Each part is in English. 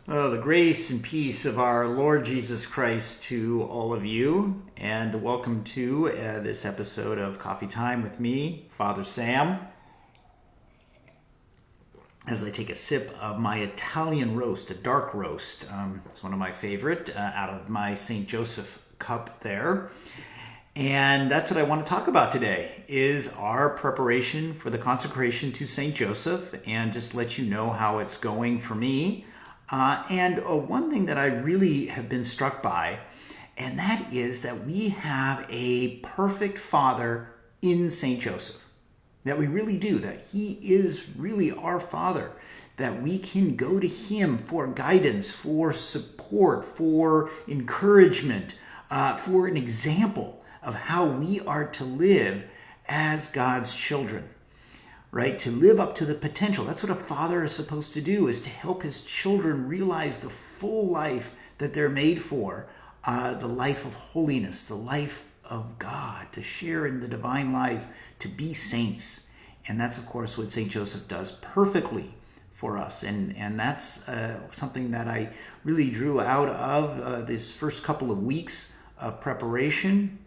Oh, the grace and peace of our Lord Jesus Christ to all of you, and welcome to this episode of Coffee Time with me, Father Sam, as I take a sip of my Italian roast, a dark roast. It's one of my favorite out of my St. Joseph cup there. And that's what I want to talk about today, is our preparation for the consecration to St. Joseph, and just let you know how it's going for me. And one thing that I really have been struck by, and that is that we have a perfect father in St. Joseph. That we really do, that he is really our father, that we can go to him for guidance, for support, for encouragement, for an example of how we are to live as God's children. Right? To live up to the potential. That's what a father is supposed to do, is to help his children realize the full life that they're made for, the life of holiness, the life of God, to share in the divine life, to be saints. And that's, of course, what St. Joseph does perfectly for us. And that's something that I really drew out of this first couple of weeks of preparation,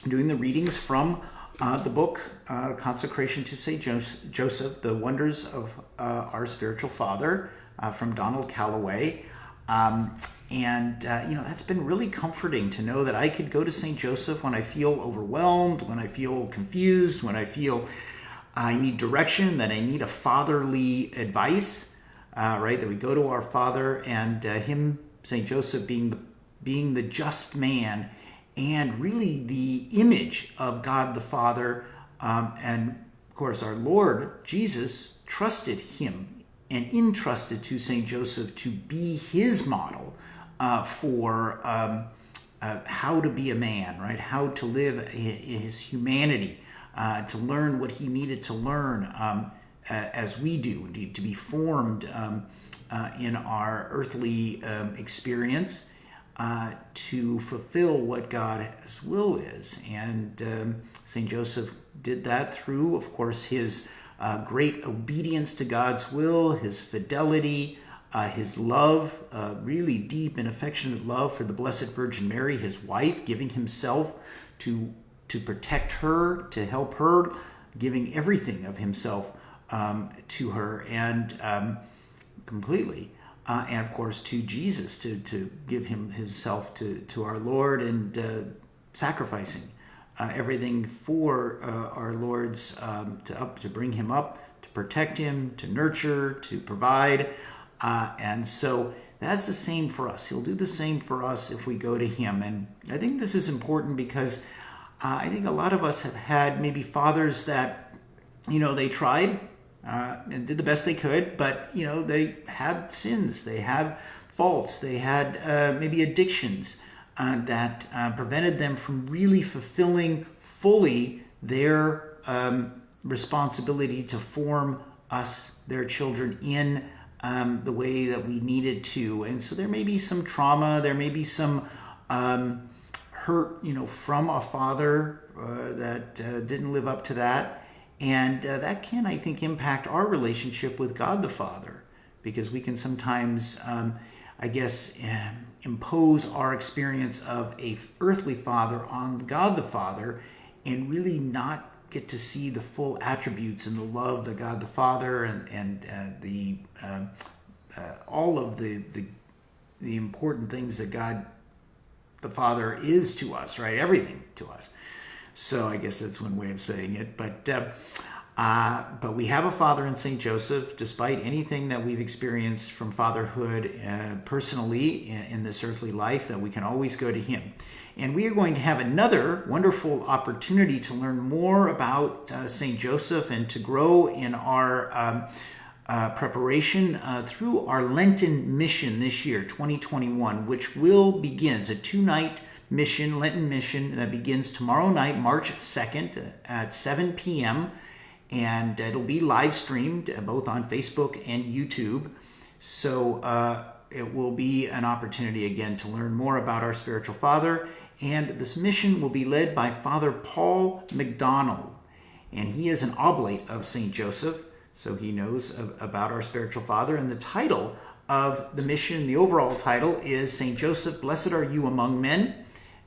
doing the readings from the book, Consecration to St. Joseph, The Wonders of Our Spiritual Father, from Donald Calloway. That's been really comforting to know that I could go to St. Joseph when I feel overwhelmed, when I feel confused, when I feel I need direction, that I need a fatherly advice, right? That we go to our Father, and him, St. Joseph, being the just man, and really the image of God the Father. And of course, our Lord Jesus trusted him and entrusted to St. Joseph to be his model for how to be a man, right? How to live his humanity, to learn what he needed to learn as we do, to be formed in our earthly experience. To fulfill what God's will is. And St. Joseph did that through, of course, his great obedience to God's will, his fidelity, his love, really deep and affectionate love for the Blessed Virgin Mary, his wife, giving himself to protect her, to help her, giving everything of himself to her, and completely. And of course to Jesus, to give him himself to our Lord, and sacrificing everything for our Lord's, to bring him up, to protect him, to nurture, to provide. And so that's the same for us. He'll do the same for us if we go to him. And I think this is important because I think a lot of us have had maybe fathers that, they tried, and did the best they could, but they had sins, they had faults, they had maybe addictions that prevented them from really fulfilling fully their responsibility to form us, their children, in the way that we needed to. And so there may be some trauma, there may be some hurt, from a father that didn't live up to that. And that can, I think, impact our relationship with God the Father, because we can sometimes, impose our experience of a earthly father on God the Father, and really not get to see the full attributes and the love that God the Father and all of the important things that God the Father is to us, right? Everything to us. So I guess that's one way of saying it. But we have a father in St. Joseph, despite anything that we've experienced from fatherhood personally in this earthly life, that we can always go to him. And we are going to have another wonderful opportunity to learn more about St. Joseph, and to grow in our preparation through our Lenten Mission this year, 2021, which will begin. It's a 2-night mission, Lenten Mission, that begins tomorrow night, March 2nd at 7 p.m. And it'll be live streamed both on Facebook and YouTube. So it will be an opportunity again to learn more about our spiritual father. And this mission will be led by Father Paul McDonnell. And he is an oblate of St. Joseph, so he knows about our spiritual father. And the title of the mission, the overall title, is St. Joseph, Blessed Are You Among Men.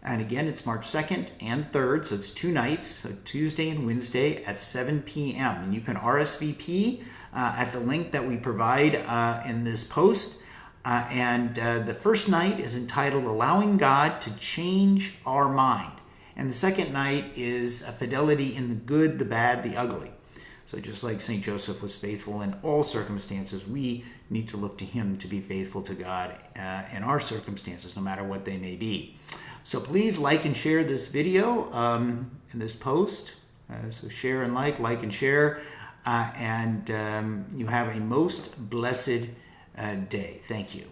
And again, it's March 2nd and 3rd, so it's 2 nights, so Tuesday and Wednesday at 7 p.m. And you can RSVP at the link that we provide in this post. The first night is entitled Allowing God to Change Our Mind. And the second night is a Fidelity in the Good, the Bad, the Ugly. So just like St. Joseph was faithful in all circumstances, we need to look to him to be faithful to God in our circumstances, no matter what they may be. So please like and share this video in this post. So share and like and share. You have a most blessed day. Thank you.